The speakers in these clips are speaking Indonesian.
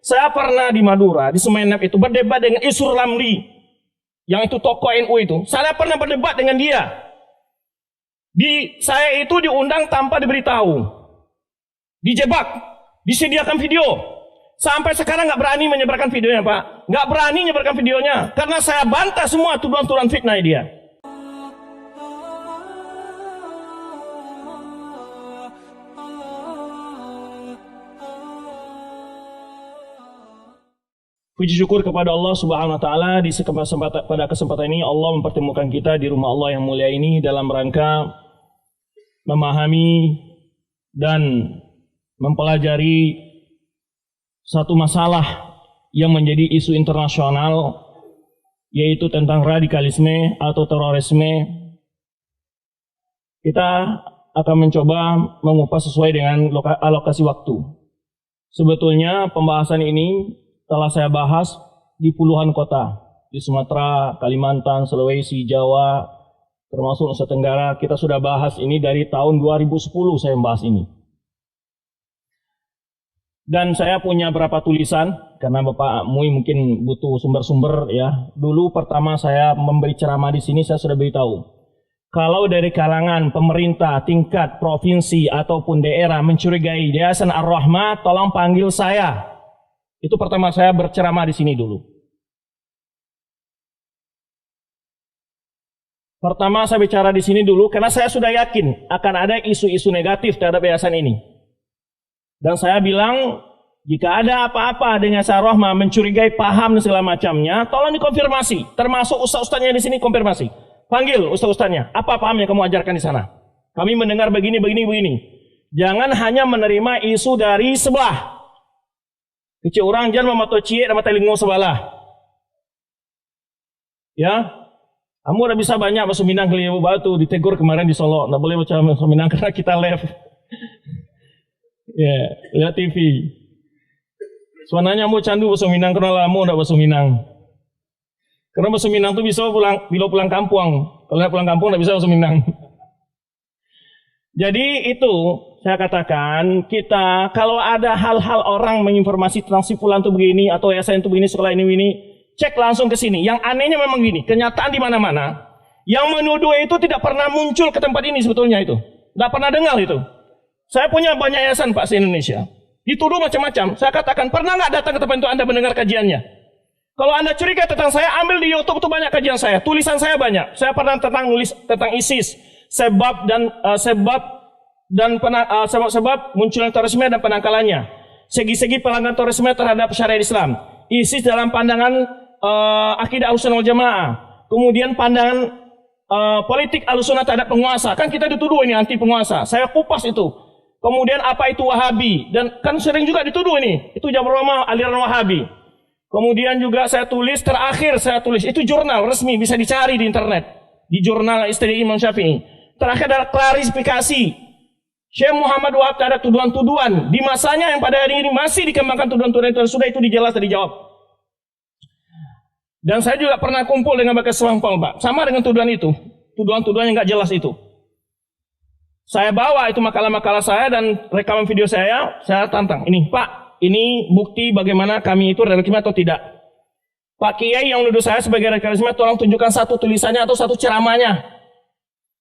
Saya pernah di Madura, di Sumeneb itu berdebat dengan Isur Lamli, yang itu tokoh NU itu. Saya pernah berdebat dengan dia. Saya itu diundang tanpa diberitahu, dijebak, disediakan video. Sampai sekarang nggak berani menyebarkan videonya, Pak. Nggak berani menyebarkan videonya, karena saya bantah semua tuduhan-tuduhan fitnah dia. Puji syukur kepada Allah Subhanahu wa taala pada kesempatan ini Allah mempertemukan kita di rumah Allah yang mulia ini dalam rangka memahami dan mempelajari satu masalah yang menjadi isu internasional, yaitu tentang radikalisme atau terorisme. Kita akan mencoba mengupas sesuai dengan alokasi waktu. Sebetulnya pembahasan ini telah saya bahas di puluhan kota, di Sumatera, Kalimantan, Sulawesi, Jawa, termasuk Nusa Tenggara. Kita sudah bahas ini dari tahun 2010 saya membahas ini. Dan saya punya beberapa tulisan, karena Bapak Mui mungkin butuh sumber-sumber ya. Dulu pertama saya memberi ceramah di sini, saya sudah beritahu. Kalau dari kalangan pemerintah tingkat provinsi ataupun daerah mencurigai Yayasan Ar-Rahmah, tolong panggil saya. Itu pertama saya berceramah di sini dulu. Pertama saya bicara di sini dulu karena saya sudah yakin akan ada isu-isu negatif terhadap yayasan ini. Dan saya bilang, jika ada apa-apa dengan Yayasan Ar-Rahmah mencurigai paham dan segala macamnya, tolong dikonfirmasi. Termasuk ustaz-ustaznya di sini konfirmasi. Panggil ustaz-ustaznya, apa pahamnya kamu ajarkan di sana? Kami mendengar begini. Jangan hanya menerima isu dari sebelah. Kecil orang jangan mematok cie dan mata lingo sebelah. Ya, kamu udah bisa banyak bahasa Minang kali ya, batu ditegur kemarin di Solo, nggak boleh baca bahasa Minang karena kita live. Ya, lihat TV. Sebenarnya mau candu bahasa Minang karena lama udah bahasa Minang. Karena bahasa Minang tuh bisa bila pulang kampung. Kalau pulang kampung nggak bisa bahasa Minang. Jadi itu saya katakan, kita kalau ada hal-hal orang menginformasi tentang si fulan itu begini atau yayasan itu begini, sekolah ini cek langsung ke sini. Yang anehnya memang gini, kenyataan di mana-mana yang menuduh itu tidak pernah muncul ke tempat ini sebetulnya itu. Tidak pernah dengar itu. Saya punya banyak yayasan Pak se Indonesia. Dituduh macam-macam. Saya katakan, pernah nggak datang ke tempat itu Anda mendengar kajiannya? Kalau Anda curiga tentang saya, ambil di YouTube itu banyak kajian saya. Tulisan saya banyak. Saya pernah nulis tentang ISIS. Sebab munculnya terorisme dan penangkalannya, segi-segi pelanggaran terorisme terhadap syariat Islam, ISIS dalam pandangan akidah Ahlussunnah wal Jamaah, kemudian pandangan politik Ahlussunnah terhadap penguasa. Kan kita dituduh ini anti penguasa. Saya kupas itu. Kemudian apa itu Wahabi, dan kan sering juga dituduh ini itu Jabir Rahmah aliran Wahabi. Kemudian juga terakhir saya tulis itu jurnal resmi, bisa dicari di internet, di jurnal Istri Imam Syafi'i. Terakhir adalah klarifikasi Syekh Muhammad Wahab terhadap tuduhan-tuduhan di masanya yang pada hari ini masih dikembangkan tuduhan-tuduhan itu, sudah itu dijelas dan dijawab. Dan saya juga pernah kumpul dengan Bakas Selampol, Pak, sama dengan tuduhan itu, tuduhan-tuduhan yang nggak jelas itu. Saya bawa itu makalah-makalah saya dan rekaman video saya tantang. Ini Pak, ini bukti bagaimana kami itu radikalisme atau tidak. Pak Kiai yang menuduh saya sebagai radikalisme, tolong tunjukkan satu tulisannya atau satu ceramahnya.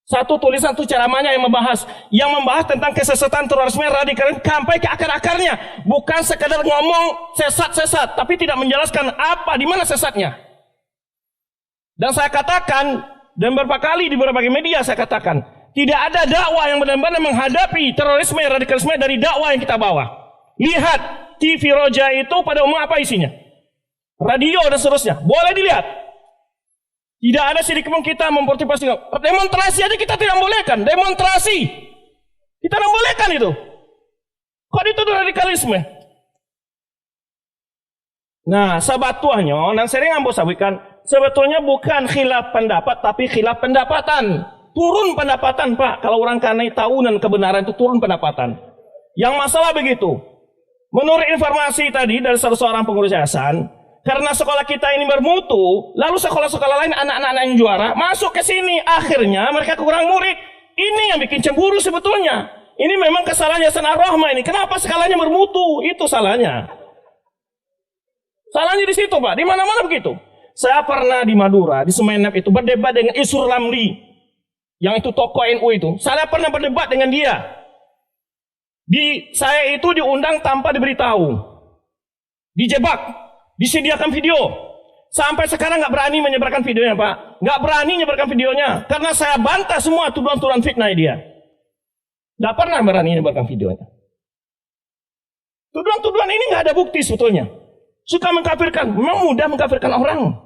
Satu tulisan itu ceramahnya yang membahas tentang kesesatan terorisme radikalisme sampai ke akar-akarnya, bukan sekedar ngomong sesat-sesat tapi tidak menjelaskan apa di mana sesatnya. Dan saya katakan, dan beberapa kali di berbagai media saya katakan, tidak ada dakwah yang benar-benar menghadapi terorisme radikalisme dari dakwah yang kita bawa. Lihat TV Roja itu pada umum apa isinya, radio dan seterusnya, boleh dilihat. Tidak ada sidik pun kita mempertimbangkan. Demonstrasi aja kita tidak bolehkan. Demonstrasi kita tidak bolehkan itu. Kok dituduh radikalisme? Nah, sabatuahnya, dan sering ambo sabikan, sebetulnya bukan khilaf pendapat, tapi khilaf pendapatan. Turun pendapatan, Pak. Kalau orang karena tahunan kebenaran itu turun pendapatan. Yang masalah begitu. Menurut informasi tadi dari salah seorang pengurus yayasan, karena sekolah kita ini bermutu, lalu sekolah-sekolah lain anak-anak yang juara masuk ke sini, akhirnya mereka kurang murid. Ini yang bikin cemburu sebetulnya. Ini memang kesalahan Yayasan Ar-Rahmah ini. Kenapa skalanya bermutu? Itu salahnya. Salahnya di situ, Pak. Di mana-mana begitu. Saya pernah di Madura, di Semenep itu berdebat dengan Isur Lamli, yang itu tokoh NU itu. Saya pernah berdebat dengan dia. Saya itu diundang tanpa diberitahu, dijebak, disediakan video. Sampai sekarang nggak berani menyebarkan videonya, Pak. Nggak berani menyebarkan videonya karena saya bantah semua tuduhan-tuduhan fitnah dia. Nggak pernah berani menyebarkan videonya. Tuduhan-tuduhan ini nggak ada bukti sebetulnya. Suka mengkafirkan, memang mudah mengkafirkan orang.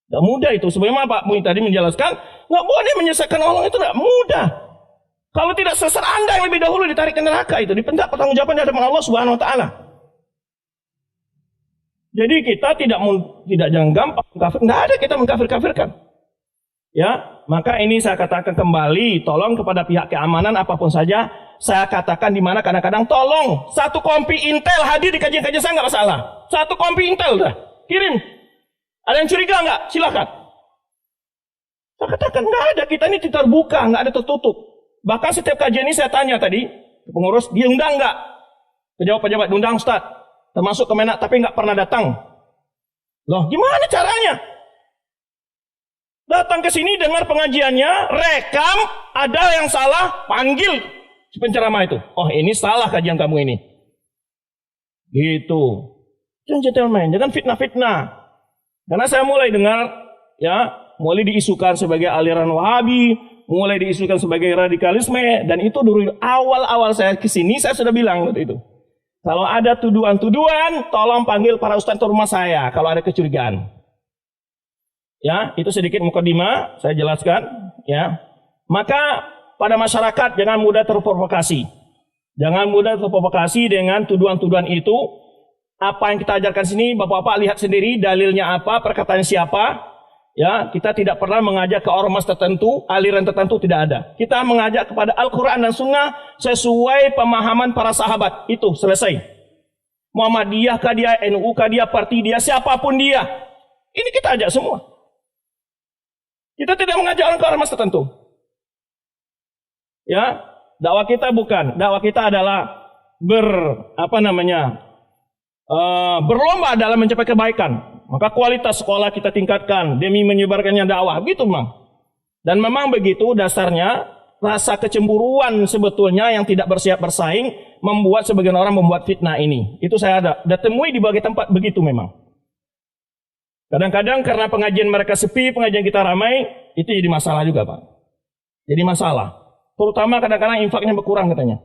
Nggak mudah itu. Sebagaimana Pak Mui tadi menjelaskan, nggak boleh menyesatkan orang itu nggak mudah. Kalau tidak sesat Anda yang lebih dahulu ditarik ke neraka itu, dipentak pertanggungjawaban di hadapan Allah Subhanahu Wa Taala. Jadi kita jangan gampang mengkafir. Nggak ada kita mengkafir-kafirkan. Ya, maka ini saya katakan kembali, tolong kepada pihak keamanan apapun saja, saya katakan di mana kadang-kadang tolong satu kompi Intel hadir di kajian-kajian saya nggak masalah. Satu kompi Intel dah kirim. Ada yang curiga nggak? Silakan. Saya katakan nggak ada, kita ini terbuka, nggak ada tertutup. Bahkan setiap kajian ini saya tanya tadi pengurus, diundang nggak? Pejabat-pejabat diundang Ustaz, termasuk Kemenak, tapi nggak pernah datang. Loh, gimana caranya? Datang ke sini dengar pengajiannya, rekam, ada yang salah, panggil penceramah itu. Oh, ini salah kajian kamu ini. Gitu. Jangan fitnah-fitnah. Karena saya mulai dengar, ya, mulai diisukan sebagai aliran Wahabi, mulai diisukan sebagai radikalisme, dan itu dulu awal-awal saya ke sini saya sudah bilang waktu itu. Kalau ada tuduhan-tuduhan, tolong panggil para ustaz ke rumah saya kalau ada kecurigaan. Ya, itu sedikit mukadimah saya jelaskan, ya. Maka pada masyarakat jangan mudah terprovokasi. Jangan mudah terprovokasi dengan tuduhan-tuduhan itu. Apa yang kita ajarkan sini, Bapak-bapak lihat sendiri dalilnya apa, perkataan siapa. Ya, kita tidak pernah mengajak ke ormas tertentu, aliran tertentu tidak ada. Kita mengajak kepada Al-Qur'an dan Sunnah sesuai pemahaman para sahabat. Itu selesai. Muhammadiyah kah dia, NU kah dia, parti dia, siapapun dia. Ini kita ajak semua. Kita tidak mengajak orang ke ormas tertentu. Ya, dakwah kita bukan. Dakwah kita adalah berlomba dalam mencapai kebaikan. Maka kualitas sekolah kita tingkatkan demi menyebarkannya dakwah. Begitu memang. Dan memang begitu dasarnya rasa kecemburuan sebetulnya yang tidak bersiap bersaing membuat sebagian orang membuat fitnah ini. Itu saya ada temui di berbagai tempat begitu memang. Kadang-kadang karena pengajian mereka sepi, pengajian kita ramai, itu jadi masalah juga, Pak. Jadi masalah. Terutama kadang-kadang infaknya berkurang katanya.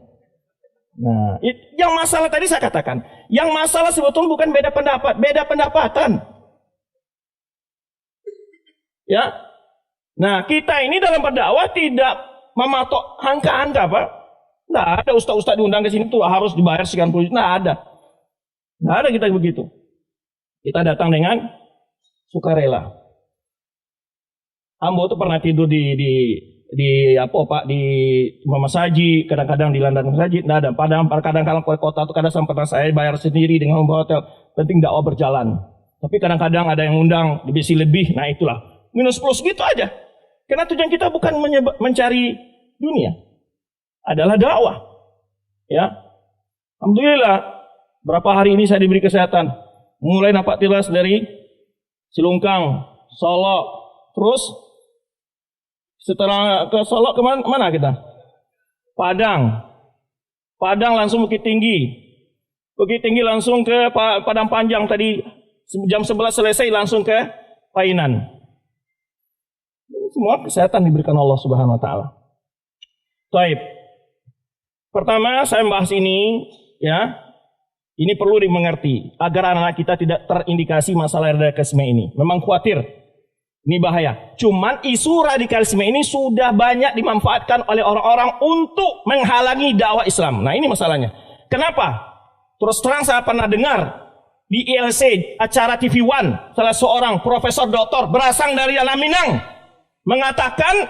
Nah, yang masalah tadi saya katakan, yang masalah sebetulnya bukan beda pendapat, beda pendapatan. Ya. Nah, kita ini dalam berdakwah tidak mematok angka-angka, Pak. Nggak ada ustaz-ustaz diundang ke sini tuh harus dibayar sekian puluh juta. Nggak ada. Nggak ada kita begitu. Kita datang dengan sukarela. Ambo tuh pernah tidur di Mama Saji, kadang-kadang di Landan Saji. Nggak ada. Padahal kadang-kadang kota tuh kadang pernah saya bayar sendiri dengan membawa hotel. Penting dakwah berjalan. Tapi kadang-kadang ada yang undang lebih lebih. Nah itulah minus plus gitu aja. Karena tujuan kita bukan mencari dunia, adalah dakwah. Ya, alhamdulillah. Berapa hari ini saya diberi kesehatan. Mulai nampak tilas dari Cilungkang, Solo, terus setelah ke Solo kemana kita? Padang langsung Bukit Tinggi langsung ke Padang Panjang tadi jam 11 selesai langsung ke Painan. Semua kesehatan diberikan Allah Subhanahu Wa Taala. Baik. Pertama saya membahas ini, ya. Ini perlu dimengerti agar anak-anak kita tidak terindikasi masalah radikalisme ini. Memang khawatir, ini bahaya. Cuman isu radikalisme ini sudah banyak dimanfaatkan oleh orang-orang untuk menghalangi dakwah Islam. Nah ini masalahnya. Kenapa? Terus terang saya pernah dengar di ILC acara TV One salah seorang profesor doktor berasal dari Anak Minang mengatakan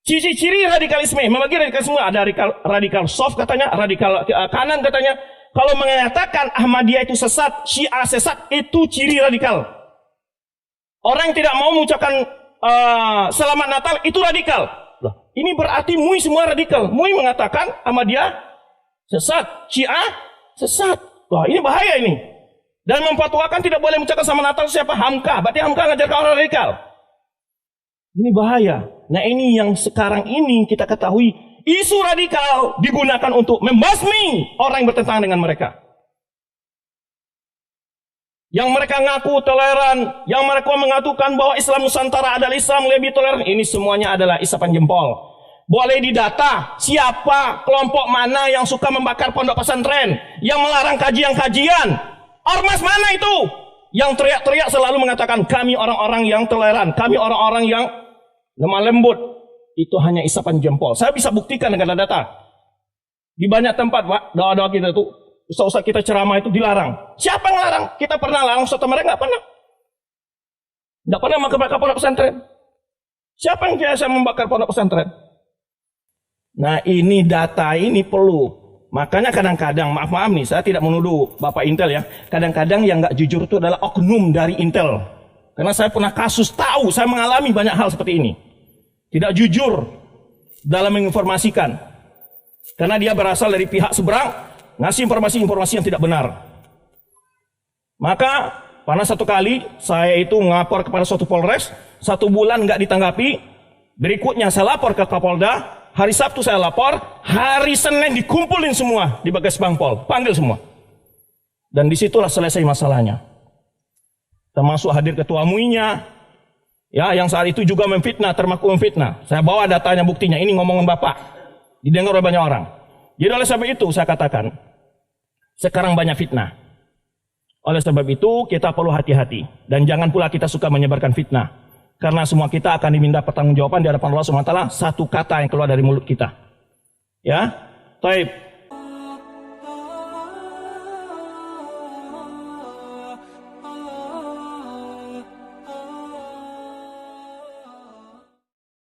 ciri-ciri radikalisme. Membagi radikalisme ada radikal soft katanya, radikal kanan katanya. Kalau mengatakan Ahmadiyah itu sesat, Syiah sesat, itu ciri radikal. Orang yang tidak mau mengucapkan selamat Natal, itu radikal. Loh, ini berarti MUI semua radikal. MUI mengatakan Ahmadiyah sesat, Syiah sesat. Wah, ini bahaya ini. Dan memfatwakan tidak boleh mengucapkan sama Natal siapa? Hamka. Berarti Hamka ngajar orang radikal. Ini bahaya. Nah ini yang sekarang ini kita ketahui. Isu radikal digunakan untuk membasmi orang yang bertentangan dengan mereka. Yang mereka ngaku toleran. Yang mereka mengatakan bahwa Islam Nusantara adalah Islam lebih toleran. Ini semuanya adalah isapan jempol. Boleh didata siapa kelompok mana yang suka membakar pondok pesantren. Yang melarang kajian-kajian. Ormas mana itu? Yang teriak-teriak selalu mengatakan kami orang-orang yang toleran, kami orang-orang yang lemah lembut. Itu hanya isapan jempol. Saya bisa buktikan dengan data. Di banyak tempat, Pak, doa-doa kita itu, ustaz-ustaz kita ceramah itu dilarang. Siapa yang larang? Kita pernah larang ustaz mereka? Nggak pernah. Nggak pernah membakar pondok pesantren. Siapa yang biasa membakar pondok pesantren? Nah ini data ini perlu. Makanya kadang-kadang, maaf nih, saya tidak menuduh Bapak Intel ya. Kadang-kadang yang nggak jujur itu adalah oknum dari Intel. Karena saya pernah kasus tahu, saya mengalami banyak hal seperti ini. Tidak jujur dalam menginformasikan. Karena dia berasal dari pihak seberang, ngasih informasi-informasi yang tidak benar. Maka, pernah satu kali, saya itu ngapor kepada suatu Polres, 1 bulan nggak ditanggapi. Berikutnya saya lapor ke Kapolda. Hari Sabtu saya lapor, hari Senin dikumpulin semua di Bagas Bangpol, panggil semua. Dan disitulah selesai masalahnya. Termasuk hadir ketua MUI-nya, ya, yang saat itu juga memfitnah, termaku memfitnah. Saya bawa datanya, buktinya, ini ngomongan Bapak. Didengar oleh banyak orang. Jadi oleh sebab itu saya katakan, sekarang banyak fitnah. Oleh sebab itu kita perlu hati-hati. Dan jangan pula kita suka menyebarkan fitnah. Karena semua kita akan diminta pertanggungjawaban di hadapan Allah SWT satu kata yang keluar dari mulut kita. Ya, baik.